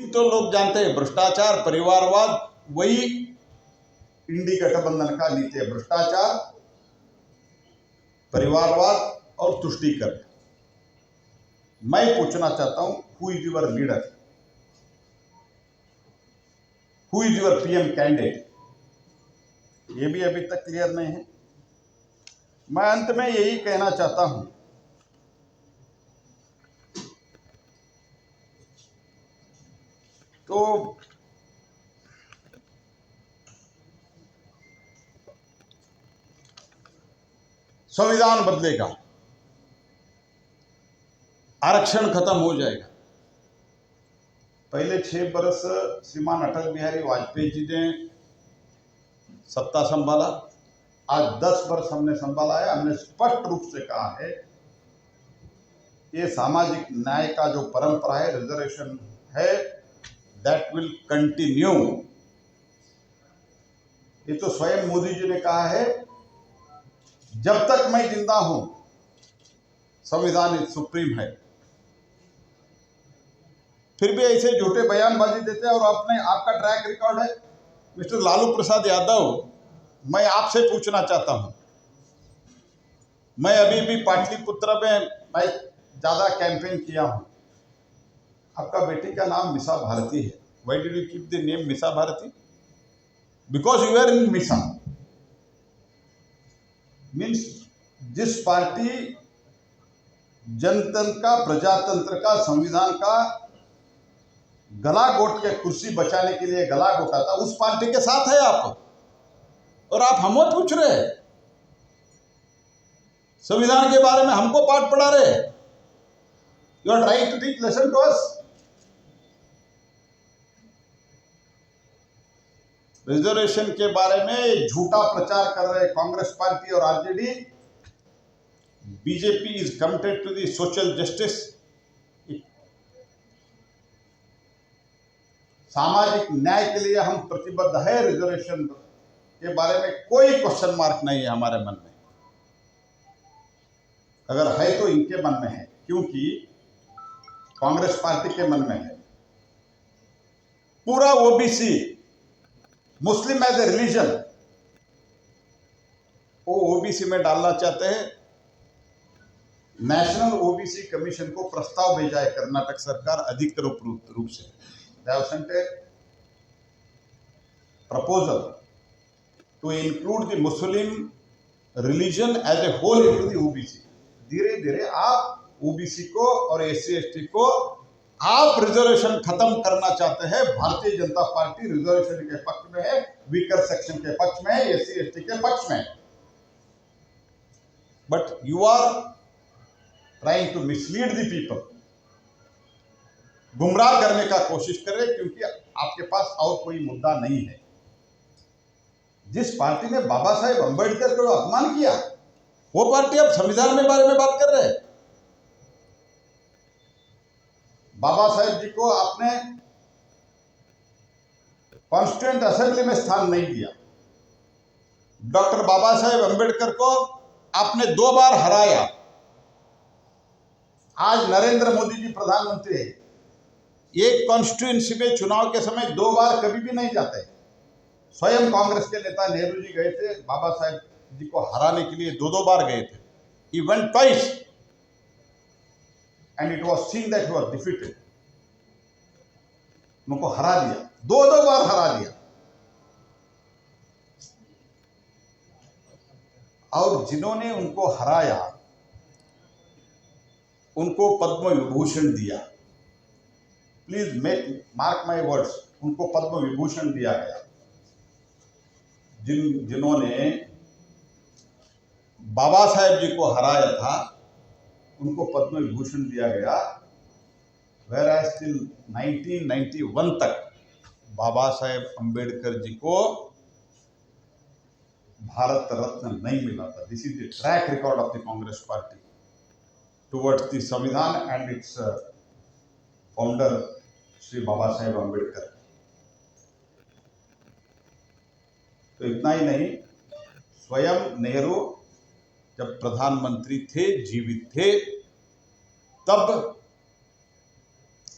तो लोग जानते हैं भ्रष्टाचार, परिवारवाद, वही इंडी गठबंधन का नीति है। भ्रष्टाचार, परिवारवाद और तुष्टीकरण। मैं पूछना चाहता हूं, who is your leader, who is your PM candidate, ये भी अभी तक क्लियर नहीं है। मैं अंत में यही कहना चाहता हूं, तो संविधान बदलेगा, आरक्षण खत्म हो जाएगा। पहले 6 बरस श्रीमान अटल बिहारी वाजपेयी जी ने सत्ता संभाला, आज 10 वर्ष हमने संभाला है। हमने स्पष्ट रूप से कहा है, ये सामाजिक न्याय का जो परंपरा है, रिजर्वेशन है, दैट विल कंटिन्यू। ये तो स्वयं मोदी जी ने कहा है, जब तक मैं जिंदा हूं संविधान सुप्रीम है। फिर भी ऐसे झूठे बयानबाजी देते हैं। और अपने आपका ट्रैक रिकॉर्ड है मिस्टर लालू प्रसाद यादव, मैं आपसे पूछना चाहता हूं, मैं अभी भी पाटलिपुत्र में मैं ज्यादा कैंपेन किया हूं। आपका बेटी का नाम मिसा भारती है। Why did you keep the name Misa Bharti? Because you are in Misa. Means जिस पार्टी जनतंत्र का, प्रजातंत्र का, संविधान का गला घोट के कुर्सी बचाने के लिए गला घोटा था, उस पार्टी के साथ है आप। और आप हमको पूछ रहे हैं, संविधान के बारे में हमको पाठ पढ़ा रहे। You are trying to teach lesson to us. Reservation के बारे में झूठा प्रचार कर रहे कांग्रेस पार्टी और RJD. BJP is committed to the social justice. सामाजिक न्याय के लिए हम प्रतिबद्ध है। रिजर्वेशन के बारे में कोई क्वेश्चन मार्क नहीं है हमारे मन में। अगर है तो इनके मन में है, क्योंकि कांग्रेस पार्टी के मन में है। पूरा OBC, Muslim as a religion, वो ओबीसी में डालना चाहते हैं। नेशनल ओबीसी कमीशन को प्रस्ताव भेजा है कर्नाटक सरकार अधिकृत रूप से। They have sent a proposal to include the Muslim religion as a whole into the OBC. धीरे धीरे आप ओबीसी को और एससी एसटी को आप रिजर्वेशन खत्म करना चाहते हैं। भारतीय जनता पार्टी रिजर्वेशन के पक्ष में है, वीकर सेक्शन के पक्ष में है, एससी एसटी के पक्ष में है। But you are trying to mislead the people. गुमराह करने का कोशिश कर रहे, क्योंकि आपके पास और कोई मुद्दा नहीं है। जिस पार्टी ने बाबा साहेब अंबेडकर को अपमान किया, वो पार्टी अब संविधान के बारे में बात कर रहे हैं। बाबा साहेब जी को आपने कॉन्स्टिट्यूएंट असेंबली में स्थान नहीं दिया। डॉक्टर बाबा साहेब अंबेडकर को आपने 2 बार हराया। आज नरेंद्र मोदी जी प्रधानमंत्री है। एक कॉन्स्टिट्यूएंसी में चुनाव के समय 2 बार कभी भी नहीं जाते। स्वयं कांग्रेस के नेता नेहरू जी गए थे, बाबा साहेब जी को हराने के लिए 2 बार गए थे। He went twice and it was seen that he was defeated. उनको हरा दिया, 2 बार हरा दिया। और जिन्होंने उनको हराया उनको पद्म विभूषण दिया। प्लीज मार्क माय वर्ड्स, उनको पद्म विभूषण दिया गया। जिन्होंने बाबा साहेब जी को हराया था उनको पद्म विभूषण दिया गया। whereas till 1991 तक बाबा साहेब अंबेडकर जी को भारत रत्न नहीं मिला था। This is the track record of the Congress party towards the संविधान and it's founder Shri Baba Saheb Ambedkar. तो इतना ही नहीं, स्वयं नेहरू जब प्रधानमंत्री थे, जीवित थे, तब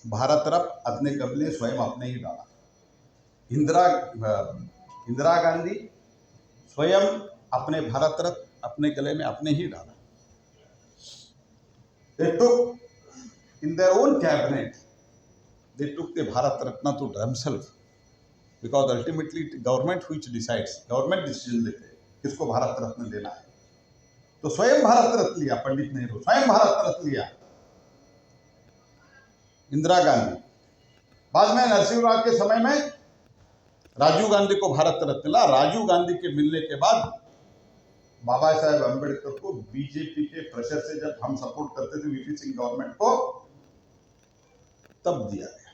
भारत रत्न अपने गले स्वयं अपने ही डाला। इंदिरा गांधी स्वयं अपने भारत रत्न अपने गले में अपने ही डाला। They took in their own cabinet, they took the Bharat Ratna to themselves, because ultimately government which decides, government decision लेते हैं किसको भारत रत्न देना है। तो स्वयं भारत रत्न लिया पंडित नेहरू, स्वयं भारत रत्न लिया इंदिरा गांधी। बाद में नरसिंह राव के समय में राजीव गांधी को भारत रत्न मिला। राजीव गांधी के मिलने के बाद बाबा साहेब अम्बेडकर को बीजेपी के प्रेशर से जब हम सपोर्ट करते थे वीपी सिंह गवर्नमेंट को, तब दिया गया।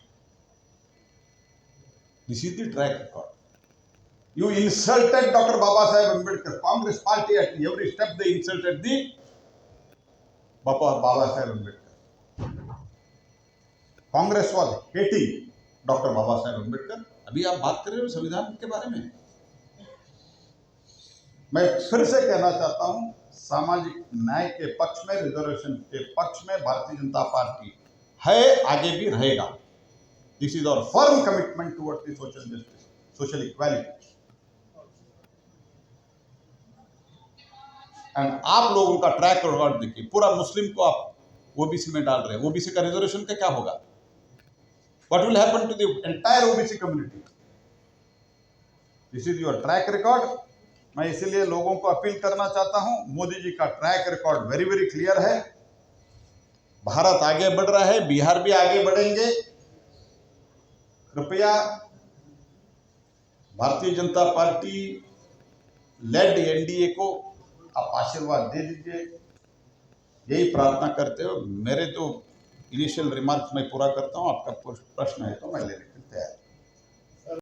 This is the track record. You insulted Dr. Baba Saheb Ambedkar. Congress party at every step they insulted the Baba Saheb Ambedkar. Congress was hating Dr. Baba Saheb Ambedkar. अभी आप बात कर रहे हो संविधान के बारे में। मैं फिर से कहना चाहता हूं, सामाजिक न्याय के पक्ष में, रिजर्वेशन के पक्ष में भारतीय जनता पार्टी है, आगे भी रहेगा। This is our firm commitment towards the social justice, social equality. And आप लोगों का ट्रैक रिकॉर्ड देखिए, पूरा मुस्लिम को आप ओबीसी में डाल रहे हैं। ओबीसी का रिजर्वेशन का क्या होगा? What will happen to the entire OBC community? This is your track record. मैं इसीलिए लोगों को अपील करना चाहता हूं, मोदी जी का track record very very clear है। भारत आगे बढ़ रहा है, बिहार भी आगे बढ़ेंगे। कृपया Bharatiya Janata party lead NDA को आप आशीर्वाद दे दीजिए, यही प्रार्थना करते हो। मेरे जो इनिशियल रिमार्क्स मैं पूरा करता हूं, आपका प्रश्न है तो मैं ले